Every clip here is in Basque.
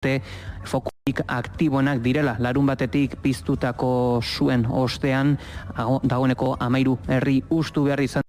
fokurik aktiboenak direla. Larun batetik piztutako zuen ostean dagoeneko 13 herri hustu behar izan.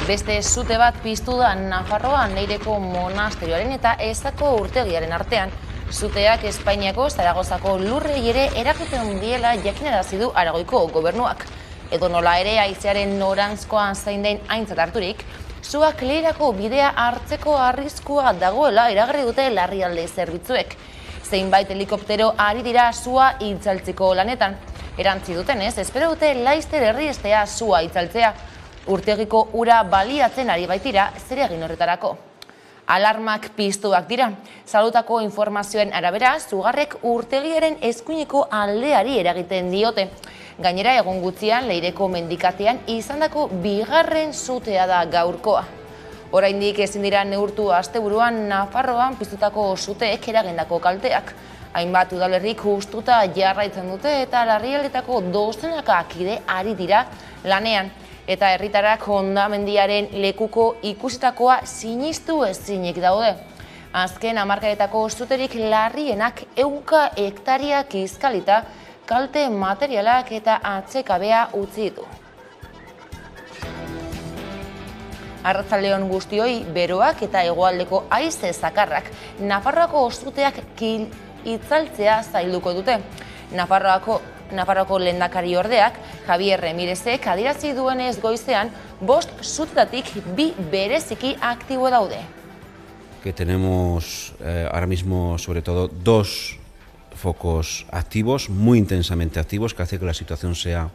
Beste sute bat piztu da Nafarroan Leireko monasterioaren eta Ezako urtegiaren artean. Suteak Espainiako Zaragozako lurrei ere eragiten diela jakinarazi du Aragoiko gobernuak. Edonola ere haizearen noranzkoan zein den aintzat harturik, suak Leirako bidea hartzeko arriskua dagoela iragarri dute larrialdi zerbitzuek. Zeinbait helikoptero ari dira sua itzaltzeko lanetan. Erantzi dutenez, espero dute Laister herriestea sua itzaltzea. Urtegiko ura baliatzen ari baitira zer egin horretarako. Alarmak piztuak dira. Salutako informazioen arabera, sugarrek urtegiaren eskuineko aldeari eragiten diote. Gainera, egun gutxian Leireko mendikatean izandako bigarren sutea da gaurkoa. Oraindik ezin dira neurtu asteburuan Nafarroan piztutako suteek eragindako kalteak. Hainbat udalerrik hustuta jarraitzen dute eta larrialdietako dozenaka kide ari dira lanean. Eta herritarak hondamendiaren lekuko ikusitakoa sinistu ezinik daude. Azken hamarkadetako suterik larrienak 100 hektaria kiskalita, kalte materialak eta atsekabea utzi ditu. Arratsaldeon guztioi, beroak eta hegoaldeko haize zakarrak Nafarroako suteak itzaltzea zailduko dute. Nafarroako lehendakari ordeak, Javier Remirezek adierazi duenez goizean, 5 sutetatik 2 bereziki aktibo daude. Que tenemos ahora mismo sobre todo 2 focos activos, muy intensamente activos, que hace que la situación sea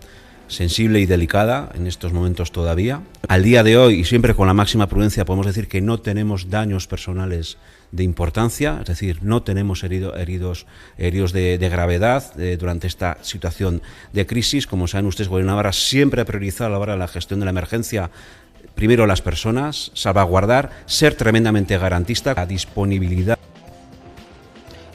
sensible y delicada en estos momentos todavía. Al día de hoy, y siempre con la máxima prudencia, podemos decir que no tenemos daños personales de importancia, es decir, no tenemos heridos de gravedad durante esta situación de crisis. Como saben ustedes, el Gobierno de Navarra siempre ha priorizado a la hora de la gestión de la emergencia primero las personas, salvaguardar, ser tremendamente garantista, la disponibilidad.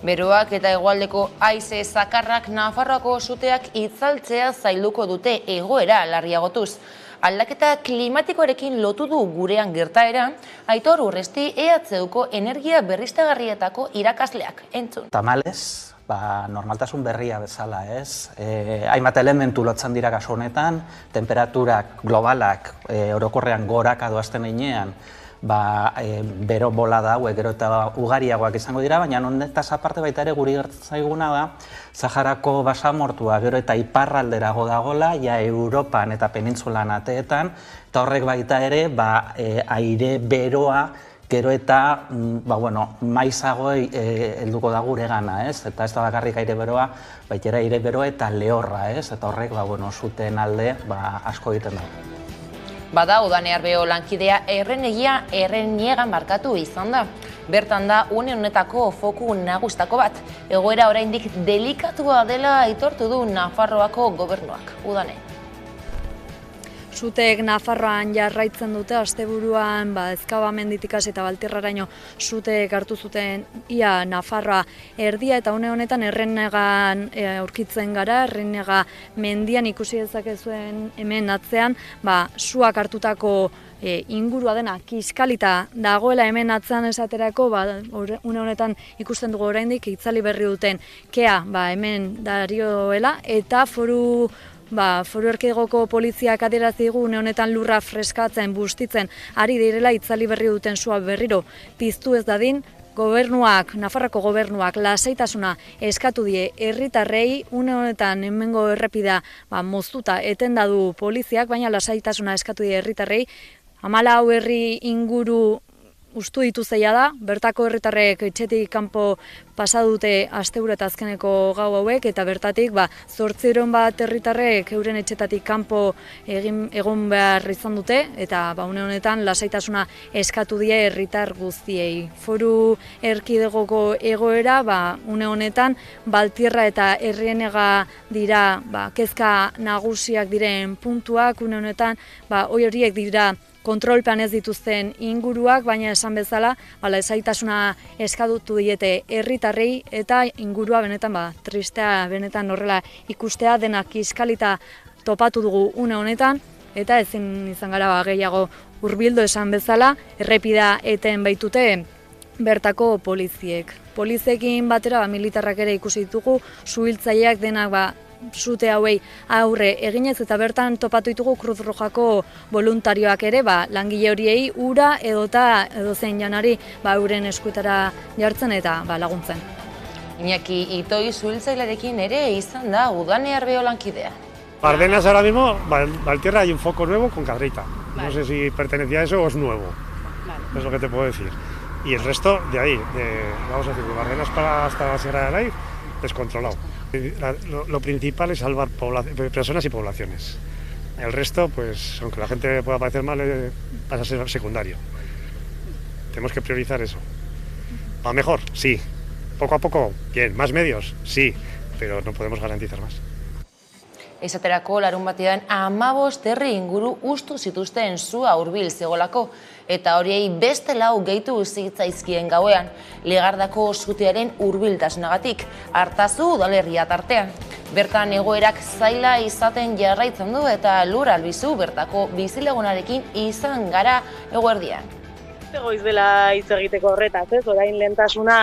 Beroak eta hegoaldeko haize zakarrak Nafarroako suteak itzaltzea zailduko dute egoera larriagotuz. Aldaketa klimatikoarekin lotu du gurean gertaera, Aitor Urresti EHUko energia berriztagarrietako irakasleak entzun. Tamalez, normaltasun berria bezala, ez? Hainbat elementu lotzen dira kasu honetan, temperaturak globalak orokorrean goraka doazten heinean, bero bolada hauek gero eta ugariagoak izango dira, baina honetaz aparte baita ere guri gertzaiguna da Saharako basamortua gero eta iparralderago dagola, ja Europan eta penintsulan ateetan, eta horrek baita ere aire beroa gero eta maizago helduko da gure gana, ez? Eta ez da bakarrik aire beroa, baita aire beroa eta lehorra, ez? Eta horrek zuten alde asko egiten da. Bada, Udanehar Beho lankidea Erreniegan markatu izan da. Bertan da une honetako foku nagustako bat. Egoera oraindik delikatua dela aitortu du Nafarroako gobernuak. Udane. Suteek Nafarroan jarraitzen dute, asteburuan Ezkabamenditik hasi eta Baltirraraino suteek hartu zuten ia Nafarroa erdia, eta une honetan Errenegan aurkitzen gara, Errenega mendian ikusi dezakezuen hemen atzean, suak hartutako ingurua dena kiskalita dagoela hemen atzean esaterako, une honetan ikusten dugu oraindik itzali berri duten kea hemen darioela, eta Foru Erkidegoko poliziak adierazi digu une honetan lurra freskatzen, bustitzen ari direla itzali berri duten sua berriro piztu ez dadin. Nafarroko gobernuak lasaitasuna eskatu die herritarrei, une honetan hemengo errepidea moztuta etenda du poliziak, baina lasaitasuna eskatu die herritarrei. 14 herri inguru ustu dituzeia da, bertako herritarrek etxetik kanpo pasa dute asteburu eta azkeneko gau hauek, eta bertatik 800 bat herritarrek euren etxetatik kanpo egon behar izan dute, eta une honetan lasaitasuna eskatu die herritar guztiei. Foru Erkidegoko egoera une honetan Baltierra eta Errienega dira kezka nagusiak diren puntuak, une honetan horiek dira kontrolpean ez dituzten inguruak, baina esan bezala, lasaitasuna eskatutu diete herritarrei eta ingurua benetan tristea benetan horrela ikustea, denak kiskalita topatu dugu une honetan, eta ezin izan gara gehiago hurbildu esan bezala, errepida eten baitute bertako poliziek. Poliziekin batera militarrak ere ikusi ditugu, suhiltzaileak denak sute hauei aurre eginez, eta bertan topatu ditugu Cruz Rojako voluntarioak ere, langile horiei ura edozein janari euren eskuetara jartzen eta laguntzen. Iñaki Itoi suhiltzailearekin ere izan da Udane Arbeo lankidea. Bardenas ahora mismo, Valtierra hay un foco nuevo con Cadreita. No sé si pertenecía a eso o es nuevo. Es lo que te puedo decir. Y el resto de ahí, vamos a decir, de Bardenas hasta la Sierra de Laiz, descontrolado. Lo principal es salvar personas y poblaciones. El resto, pues, aunque la gente pueda parecer mal, pasa a ser secundario. Tenemos que priorizar eso. ¿Va mejor? Sí. Poco a poco, bien. ¿Más medios? Sí. Pero no podemos garantizar más. Esaterako larunbatean 15 herri inguru hustu zituzten sua hurbil zegoelako, eta horiei beste 4 gehitu zitzaizkien gauean, Legardako sutearen hurbiltasunagatik, Artazu udalerria tartean. Bertan egoerak zaila izaten jarraitzen du eta Lur Albizu bertako bizilagunarekin izan gara eguerdian. Goiz dela hitz egiteko horretaz, orain lehentasuna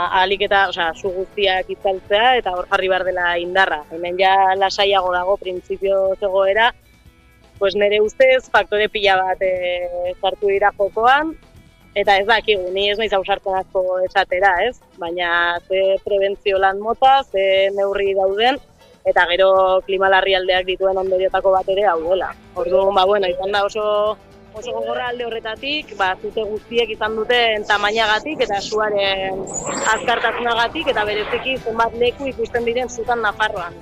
ahalik eta su guztiak itzaltzea eta hor jarri behar dela indarra. Hemen ja lasaiago dago printzipio zegoera, pues nire ustez faktore pila bat sartu dira jokoan, eta ez dakigu, ni ez naiz ausartzen asko esatera, baina ze prebentzio lan mota, ze neurri dauden, eta gero klima larrialdiak dituen ondoriotako bat ere hau dela. Orduan, izan da oso gogorra alde horretatik, zute guztiek izan duten tamainagatik eta suaren azkartasunagatik eta bereziki zenbat leku ikusten diren sutan Nafarroan.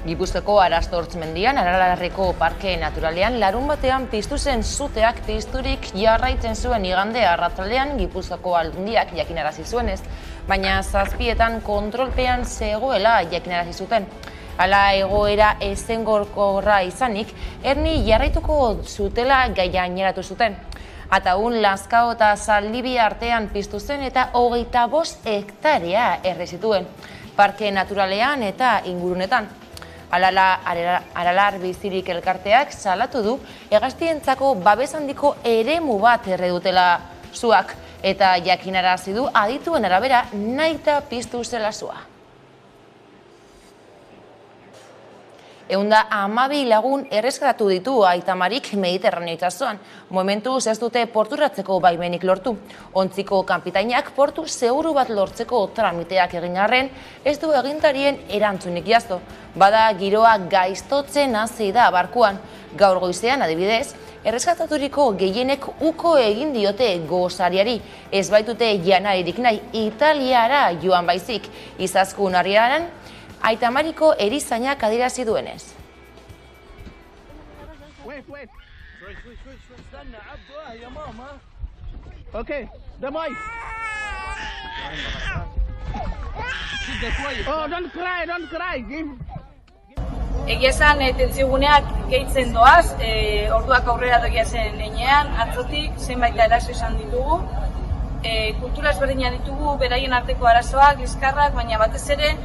Gipuzkoako Arastortz mendian, Aralarreko Parke Naturalean, larunbatean piztu zen suteak pizturik jarraitzen zuen igande arratsaldean Gipuzkoako Aldundiak jakinarazi zuenez, baina 7etan kontrolpean zegoela jakinarazi zuten. Hala egoera ezengorkorra izanik, erni jarraituko zutela gaineratu zuten. Ataun, Lazkao eta Zaldibi artean piztu zen eta 25 hektarea erre zituen, parke naturalean eta ingurunetan. Aralar bizirik elkarteak salatu du hegaztientzako babes handiko eremu bat erre dutela suak, eta jakinarazi du adituen arabera nahita piztu zela sua. 112 lagun erreskatatu ditu Aitamarik Mediterraneo itsasoan. Momentuz ez dute porturatzeko baimenik lortu. Ontziko kanpitainak portu seguru bat lortzeko tramiteak egin arren, ez du agintarien erantzunik jaso. Bada giroa gaiztotzen hasi da barkuan. Gaur goizean adibidez, erreskataturiko gehienek uko egin diote gosariari. Ez baitute janaririk nahi Italiara joan baizik. Izaskun harriaran, Aitamariko erizainak adierazi duenez. Egia esan, tentzioguneak gehitzen doaz, orduak aurrera doia zen enean, atzotik zenbait arazo izan ditugu. Kultura ezberdina ditugu, beraien arteko arazoak, liskarrak, baina batez ere,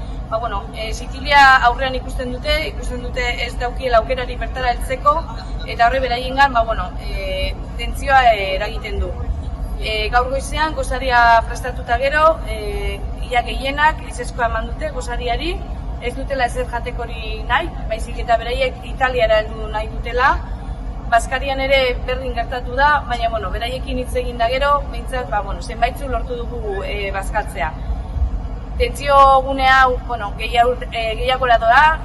Sikilia aurrean ikusten dute ez daukiela aukerari bertara heltzeko, eta horre beraiengan, tentzioa eragiten du. Gaur goizean, gosaria prestatuta gero, ia gehienak ezezkoa eman dute gosariari, ez dutela ezer jatekori nahi, baizik eta beraiek Italiara heldu nahi dutela. Baskarian ere berdin gertatu da, baina beraiekin hitz egin da gero, behintzat, zenbaitzu lortu dugu bazkatzea. Tentzio gune hau, gehiago lado da,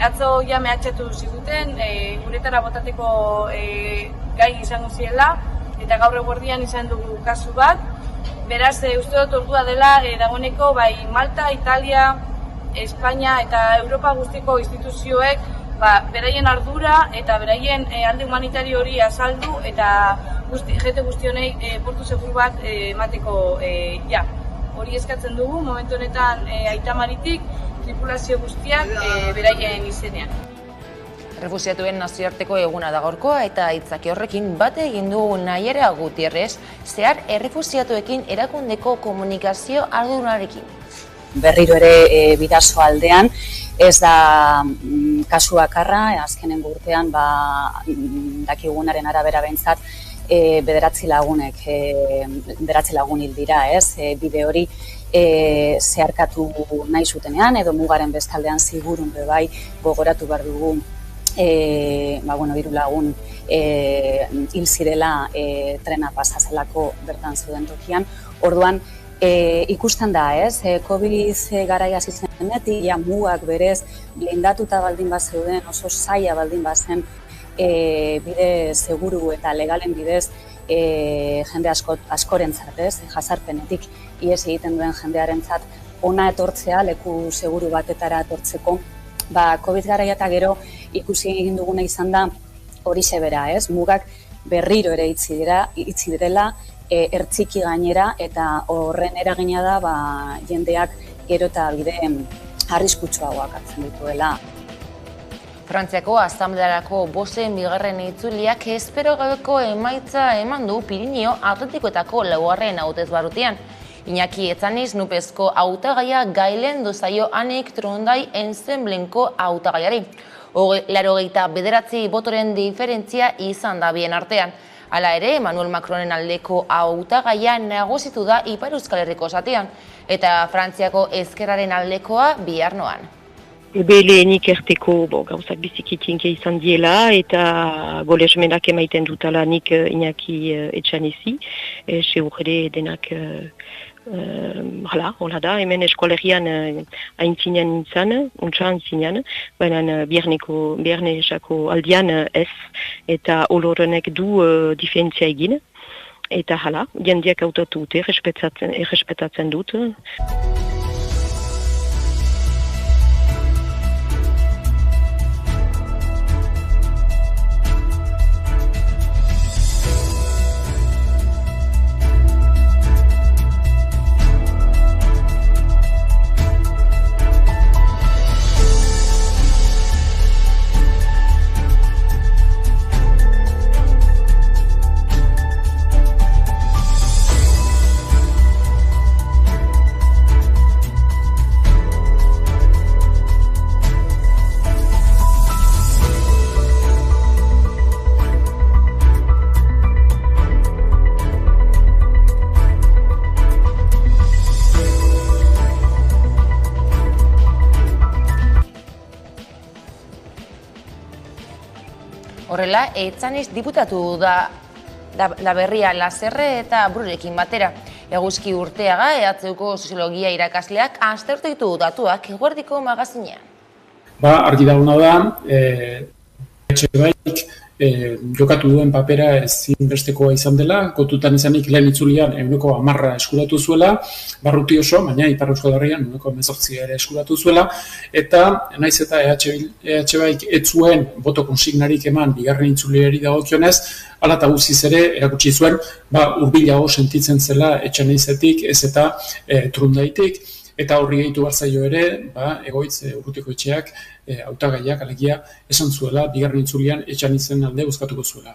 atzo ja mehatxatu ziguten, guretara botateko gai izango ziela, eta gaur eguerdian izan dugu kasu bat. Beraz, uste dut ordua dela, dagoeneko bai Malta, Italia, Espainia eta Europa guztiko instituzioek beraien ardura eta beraien alde humanitario hori azaldu eta jende guztionei portu seguru bat emateko hori eskatzen dugu, momentu honetan Aitamaritik tripulazio guztiak beraien izenean. Refuxiatuen nazioarteko eguna da gaurkoa eta hitzaki horrekin bate egin du Naiara Gutierrez, zehar errefuxiatuekin erakundeko komunikazio ardurarekin. Berriro ere Bidaso aldean, ez da kasu bakarra, azkenengo urtean dakigunaren arabera behintzat, bederatzi lagun hil dira, bide hori zeharkatu nahi zutenean, edo mugaren bestaldean zigurun bai gogoratu behar dugu hiru lagun hil zirela trena pasazelako bertan zeuden tokian. Orduan, ikusten da, COVID garaia hasi zenetik, mugak berez blindatuta baldin bazeuden, oso zaila baldin bazen bide seguru eta legalen bidez jende askorentzat, jazarpenetik ihes egiten duen jendearentzat ona etortzea, leku seguru batetara etortzeko. COVID garaia eta gero ikusi egin duguna izan da horixe bera, mugak berriro ere itzi direla, ertziki gainera, eta horren eragina da jendeak gero eta bide arriskutsuagoak hartzen dituela. Frantziako Asanblearako bosen bigarren itzuliak espero gabeko emaitza eman du Pirinio Atlantikoetako laugarren hautesbarrutian. Iñaki Etzaniz Nupezko hautagaia gailendu zaio Anik Trondai Ensemblenko hautagaiari. 89 botoren diferentzia izan da bien artean. Hala ere, Emmanuel Macronen aldeko hautagaia nagusitu da Ipar Euskal Herriko zatean, eta Frantziako ezkerraren aldekoa bihar noan. Lehenik erteko gauzak bizikitinke izan diela eta golesmenak emaiten dutala nik Iñaki Etxanizi. Seur ere denak hola da, hemen eskolegian haintzinean nintzen, untxan zinean, baina biharnesako aldian ez, eta olorenek du diferentzia egin. Eta jendeak hautatu dute, errespetatzen dut. Horrela, Etzaniz diputatu da berria Laserre eta Brurekin batera. Eguzki Urteaga, EHUko soziologia irakasleak aztertu ditu datuak Eguerdiko magazinean. Argi dagoena da, EHUek jokatu duen papera ezinbestekoa izan dela, kontutan izanik lehen itzulian 10% eskuratu zuela, barruti oso, baina Ipar Euskal Herrian 18% ere eskuratu zuela, eta naiz eta EHUek ez zuen boto konsignarik eman bigarren itzuliari dagokionez, hala eta guztiz ere erakutsi zuen, hurbilago sentitzen zela Etxanizetik ez eta Trondaitik, eta horri gehitu bat zaio ere, Egoitz Urrutikoetxeak hautagaiak alegia esan zuela, bigarren itzulian Etxanizen alde bozkatuko zuela.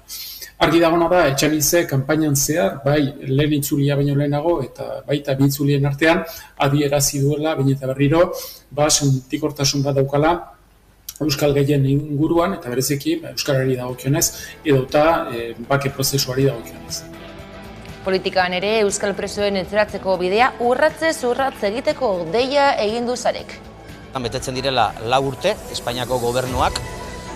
Argi dagoena da, Etxanize kanpainan zehar, lehen itzulia baino lehenago, eta baita bi itzulien artean, adierazi duela, baina eta berriro, sentikortasun bat daukala, Euskal Gaien inguruan, eta bereziki, Euskarari dagokionez, edota bake prozesuari dagokionez. Politikan ere Euskal presoen entzeratzeko bidea urratzez urratz egiteko deia egin du Sarek. Betetzen direla 4 urte, Espainiako gobernuak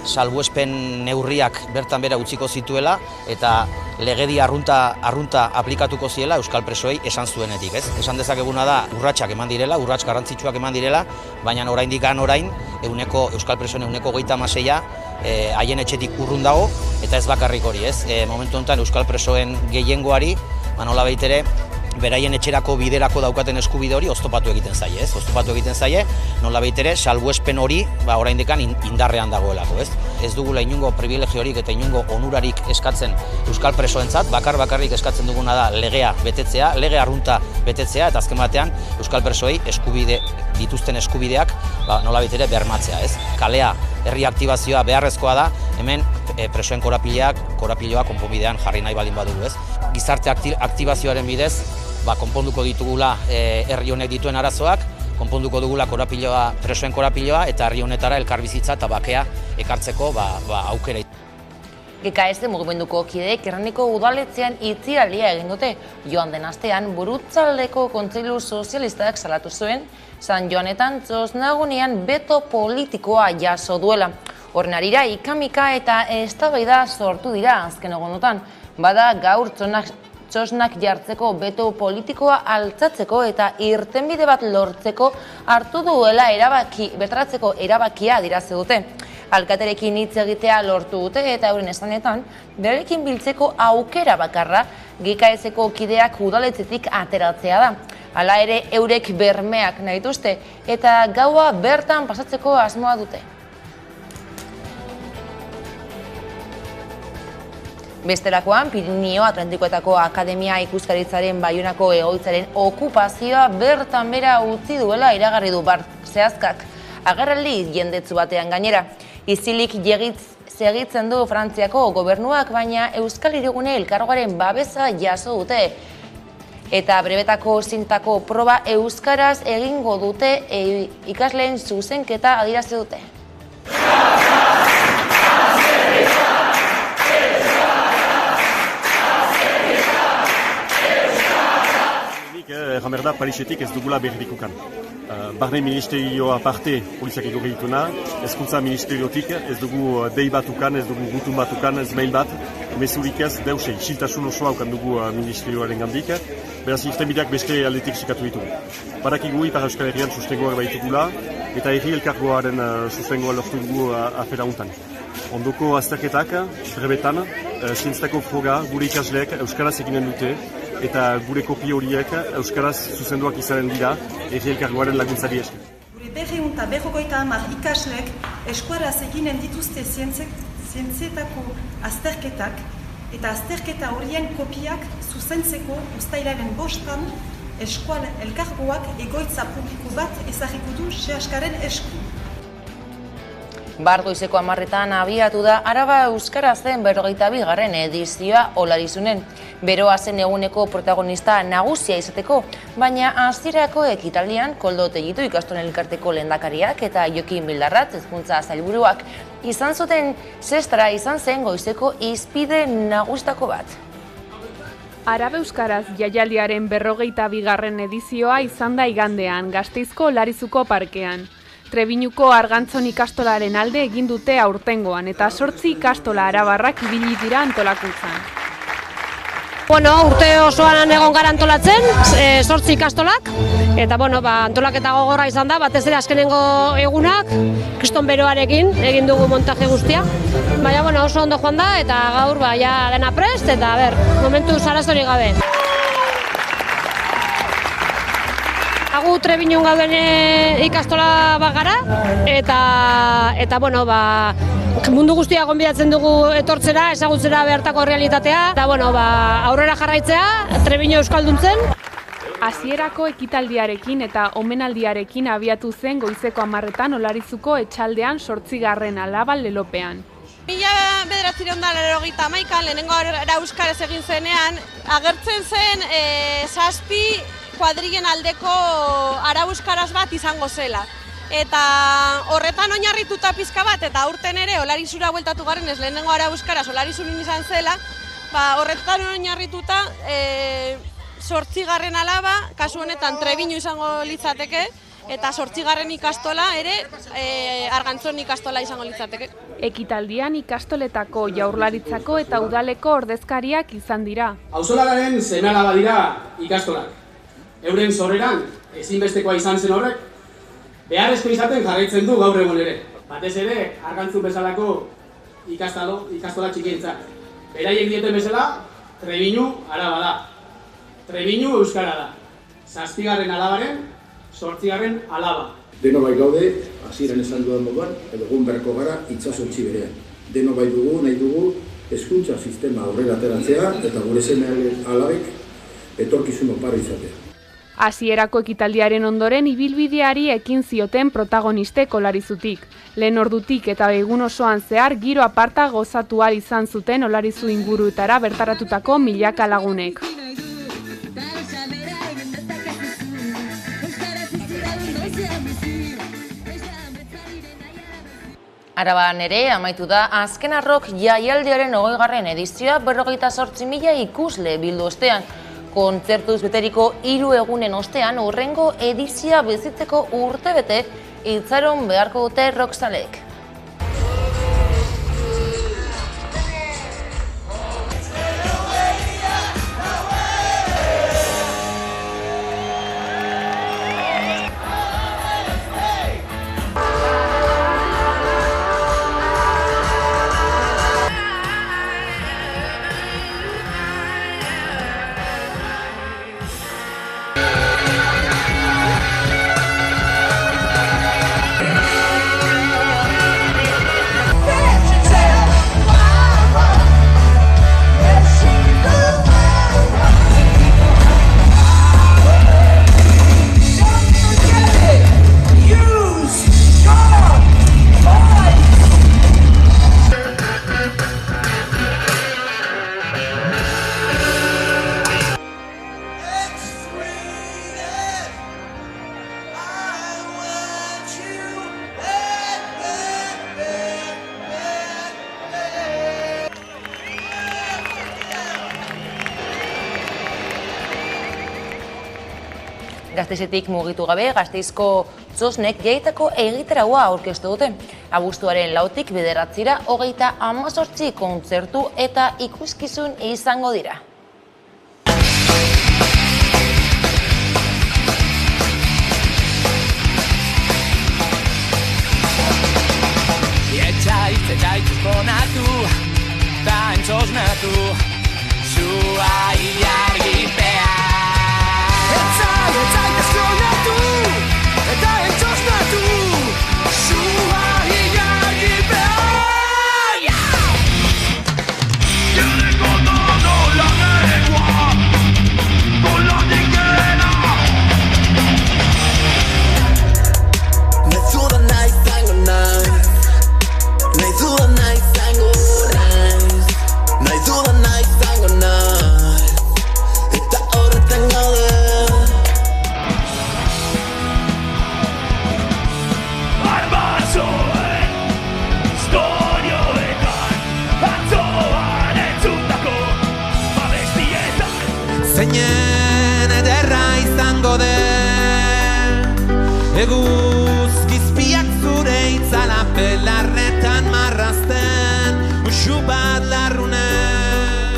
salbuespen neurriak bertan bera utziko zituela eta legedi arrunta aplikatuko ziela Euskal presoei esan zuenetik, ez? Esan dezakeguna da urratsak eman direla, urrats garrantzitsuak eman direla, baina oraindik orain Euskal presoen 26% haien etxetik urrun dago eta ez bakarrik hori, ez? Momentu honetan Euskal presoen gehiengoari nolabait ere beraien etxerako biderako daukaten eskubide hori oztopatu egiten zaie, ez? Oztopatu egiten zaie, nolabait ere salbuespen hori oraindik indarrean dagoelako, ez? Ez dugula inongo privilegiorik eta inongo onurarik eskatzen Euskal presoentzat, bakarrik eskatzen duguna da legea betetzea, lege arrunta betetzea eta azken batean Euskal presoei dituzten eskubideak nolabait ere bermatzea, ez? Kalea herri aktibazioa beharrezkoa da, hemen presoen korapiloa konponbidean jarri nahi baldin badugu, ez? Gizarte aktibazioaren bidez, konponduko ditugula herri honek dituen arazoak, konponduko dugula presoen korapiloa eta herri honetara elkarbizitza eta bakea ekartzeko aukera. GKS mugimenduko kideek Hernaniko udaletxean itzialdia egin dute. Joan den astean Burutzaldeko Kontseilu Sozialistak salatu zuen, San Joanetan txosnagunean beto politikoa jaso duela. Horren harira ikamika eta eztabaida sortu dira azken egunotan. Bada gaur txosnak jartzeko beto politikoa altzatzeko eta irtenbide bat lortzeko hartu duela bertaratzeko erabakia adierazi dute. Alkaterekin hitz egitea lortu dute eta euren esanetan berarekin biltzeko aukera bakarra GKS-eko kideak udaletxetik ateratzea da. Hala ere eurek bermeak nahi dituzte eta gaua bertan pasatzeko asmoa dute. Bestelakoan, Pirinio Atlantikoetako Akademia Ikuskaritzaren Baionako egoitzaren okupazioa bertan bera utzi duela iragarri du Bart Zehazkak. Agerraldi jendetsu batean gainera. Izilik segitzen du Frantziako gobernuak, baina Euskal Hirigune Elkargoaren babesa jaso dute. Eta brebetako zintako proba euskaraz egingo dute ikasleen zuzenketa adierazi dute. Erran behar da, Parisetik ez dugula berrikukan. Barne ministerioa parte poliziak egorri dituna, hezkuntza ministeriotik ez dugu dei batukan, ez dugu gutun batukan, ez mail bat, mezurik ez deusei, isiltasun osoa ukan dugu ministerioaren gandik, beraz irtenbideak beste aldetik sikatu ditugu. Badakigu Ipar Euskal Herrian sustengoak baitugula, eta herri elkargoaren sustengoa lortu dugu afera untan. Ondoko azterketak, brebetan, zientztako froga gure ikasleek euskaraz eginen dute, eta gure kopi horiek euskaraz zuzenduak izanen dira herri elkargoaren laguntzari esker. Gure 250 ikaslek eskuaraz eginen dituzte zientzietako azterketak eta azterketa horien kopiak zuzentzeko uztailaren 5 eskual elkargoak egoitza publiko bat ezarriko du Sehaskaren esku. Goizeko 10:00 abiatu da Araba Euskarazen 42. edizioa Olarizunen. Beroa zen eguneko protagonista nagusia izateko, baina hasierako ekitaldian Koldo Tegitu ikastolen elkarteko lehendakariak eta Jokin Bildarratz hezkuntza sailburuak izan zuten zestara izan zen goizeko izpide nagustako bat. Araba Euskaraz jaialdiaren 42. edizioa izan da igandean Gasteizko Olarizuko parkean. Trebiñuko Argantzon ikastolaren alde egin dute aurtengoan eta 8 ikastola arabarrak ibili dira antolakuntzan. Urte osoan egon gara antolatzen, 8 ikastolak, eta antolaketa gogorra izan da, batez ere azkenengo egunak, kriston beroarekin egin dugu montaje guztia. Baina oso ondo joan da, eta gaur ja dena prest, eta momentu zarazorik gabe. Gu Trebiñun gauden ikastola bat gara, eta mundu guztia gonbidatzen dugu etortzera, ezagutzera behartako realitatea, eta aurrera jarraitzea, Trebiño euskalduntzen. Hasierako ekitaldiarekin eta omenaldiarekin abiatu zen goizeko 10:00 Olarizuko etxaldean 8. alaba lelopean. 1991 lehenengo euskaraz egin zenean, agertzen zen 7 kuadrilen aldeko arau euskaraz bat izango zela. Eta horretan oinarrituta pizka bat, eta aurten ere Olarizura bueltatu garen ez lehenengo arau euskaraz Olarizurin izan zela, horretan oinarrituta 8. alaba, kasu honetan Trebiñu izango litzateke, eta 8. ikastola ere Argantzon ikastola izango litzateke. Ekitaldian ikastoletako Jaurlaritzako eta udaleko ordezkariak izan dira. Auzolanaren seme-alaba dira ikastolak. Euren sorreran ezinbestekoa izan zen horrek, beharrezko izaten jarraitzen du gaur egun ere. Batez ere, Argantzun bezalako ikastola txikientzat. Beraiek dieten bezala, Trebiñu araba da. Trebiñu euskara da. 7. alabaren 8. alaba. Deno bai gaude, hasieran esan dudan moduan, edo egun berko gara itsasontzi berean. Deno bai dugu, nahi dugu, hezkuntza sistema aurrera ateratzea eta gure seme alabek etorkizun oparo izatea. Hasierako ekitaldiaren ondoren ibilbideari ekin zioten protagonistek Olarizutik. Lehen ordutik eta egun osoan zehar giro aparta gozatu ahal izan zuten Olarizu inguruetara bertaratutako milaka lagunek. Araban ere amaitu da azken arrok jaialdiaren 20. edizioa 48.000 ikusle bildu ostean. Kontzertuz beteriko 3 egunen ostean hurrengo edizioa bizitzeko urtebete itxaron beharko dute rockzaleek. Gasteizetik mugitu gabe, Gasteizko txosnek jaitako egitaraua aurkeztu dute. Abuztuaren 4tik 9-ra 38 kontzertu eta ikuskizun izango dira. Etxaitz bonatu, eta entzosnatu, zua ilargipea. Etxaitz sonatu, eta entzosnatu, zua ilargipea. Jarriko todo la lengua, con la tijera. Mezuda nahi zango nahi, nahi duda nahi zango nahi, nahi duda nahi zango nahi, eta horretan gaude. Barbazoen istorioetan, atzoan entzutako babestietan. Zeinen ederra izango den, eguzkizpiak zure itzala pelarretan marrazten, usu bat larrunen,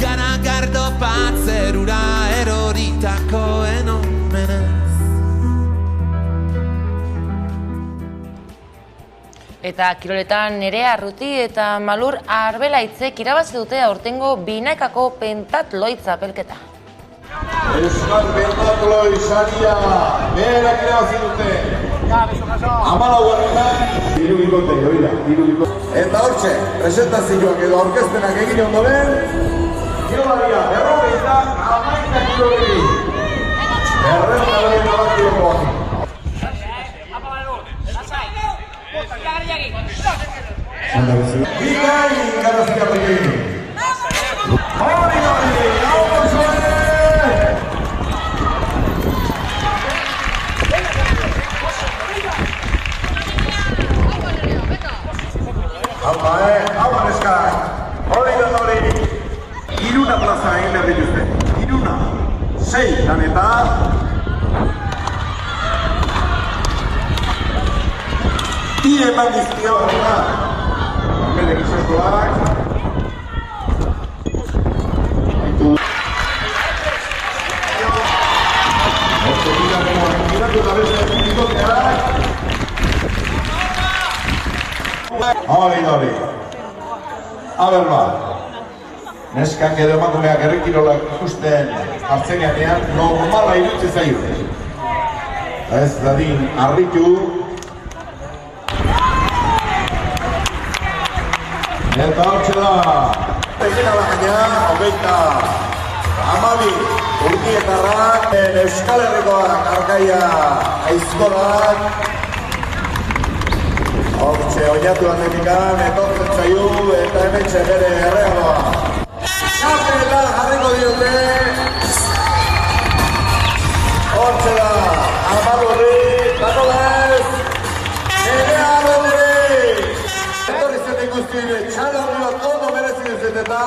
garagardo bat zerura eroritakoen omenez. Eta kiroletan Nerea Arruti eta Malur Arbelaitzek irabazi dute aurtengo binakako pentathloi txapelketa. Euskal Pentatloi saria berak irabazi dute. 14. Irubikote, oira, irubikote. Eta hortxe, presentazioak edo aurkezpenak egin ondoren, kirolaria, 11 kilogeri. 200 kilokoak. Bikain, garazikatik. Hori, hau zuen! Hau eskak. Hori da hori. Iruna plaza egin behar dituzte. Iruna. 6 dan eta... Tire eman dizkio horrela. Belek izaskoak. Hori. Aber neskak edo emakumeak herrikirolak ikusten hartzen ganean normala irutze zaio. Ez dadin harritu. Eta hortxe da. Egin ala gaina, 22. Urnietarrak, Euskal Herrikoak, Arkaia Aizkolak, hortxe oinatu atenikan, etortzen zaiu eta hementxe bere errealoa. Txapela jarriko diote, hortxe da, Amadurri, Manolez, Nerea Rodri, etorri zen ikusten, txalo hori bat ondo merezi duzeteta.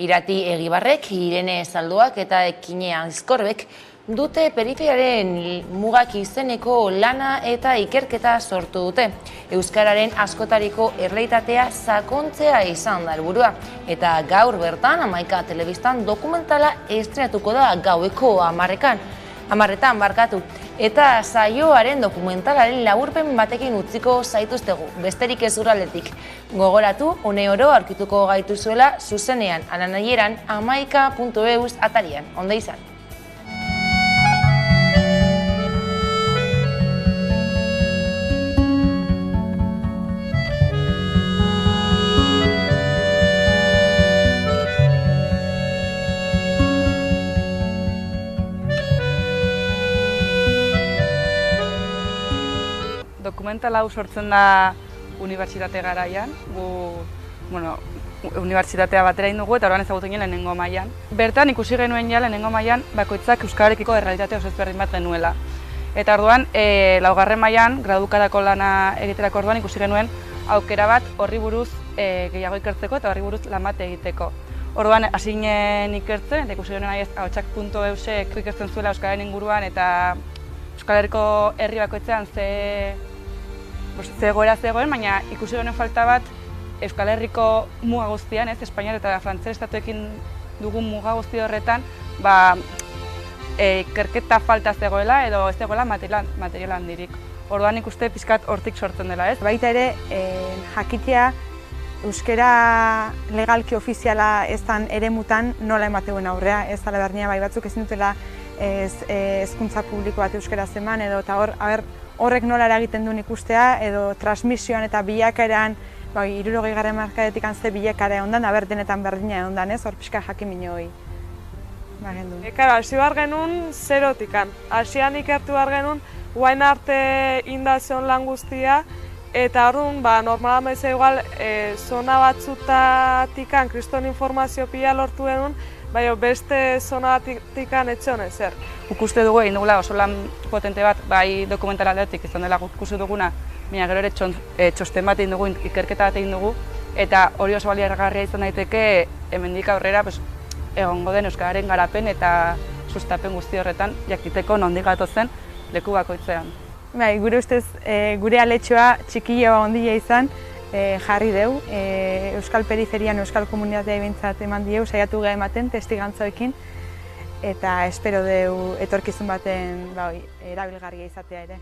Irati Egibarrek, Irene Zalduak eta Ekine Aizkorbek dute periferiaren mugak izeneko lana eta ikerketa sortu dute. Euskararen askotariko errealitatea sakontzea izan da helburua. Eta gaur bertan, 11 telebistan dokumentala estrenatuko da gaueko 10-etan barkatu. Eta saioaren dokumentalaren laburpen batekin utziko zaituztegu, besterik ez urraldetik. Gogoratu, une oro aurkituko gaituzuela zuzenean, ananaieran 11.eus atarian. Ondo izan. Dokumental hau sortzen da unibertsitate garaian, unibertsitatea batera indugu eta orduan ezagutu ginen lehenengo mailan. Bertan ikusi genuen ja lehenengo mailan bakoitzak euskararekiko errealitate oso ezberdin bat genuela. Eta orduan, laugarren mailan, gradukarako lana egiterako orduan ikusi genuen aukera bat horri buruz gehiago ikertzeko eta horri buruz lan bat egiteko. Orduan, hasi ginen ikertzen, eta ikusi genuen ahotsak.eusek ikertzen zuela euskararen inguruan eta Euskal Herriko herri bakoitzean zegoera zegoen, baina ikusi genuen falta bat Euskal Herriko muga guztian, Espainiar eta Frantziar estatuekin dugun muga guzti horretan, ikerketa falta zegoela edo ez zegoela material handirik. Orduan ikuste pixkat hortik sortzen dela, ez? Baita ere, jakitea euskara legalki ofiziala ezan eremutan nola emateuen aurrea, ez ala berdina bai batzuk ezin dutela hezkuntza publiko bat euskaraz eman edo eta horrek nola eragiten duen ikustea edo transmisioan eta bilakaeran 60. hamarkadetik ze bilakara ondan, denetan berdina ondan, ez? Hor pixka jakin hori. Hasi behar genuen zerotikan. Hasian ikertu behar genuen, guain arte indazion lan guztia, eta orduan, normala meza igual, zona batzutatikan kriston informazio pila lortu genuen, baina beste zona batikan etxeon ezer. Ikuste dugu egin dugula oso lan potente bat, bai dokumental aldetik izan dela ikusi duguna, baina gero ere txosten bat egin dugu, ikerketa bat egin dugu, eta hori oso baliagarria izan daiteke hemendik aurrera egongo den euskararen garapen eta sustapen guzti horretan jakiteko nondik gatozen leku bakoitzean. Gure ustez, gure aletxoa txikila ondia izan, jarri deu, euskal periferian, euskal komunitatea bintzat eman dieu, saiatu gara ematen testigantzoekin, eta espero deu etorkizun baten erabilgarria izatea ere.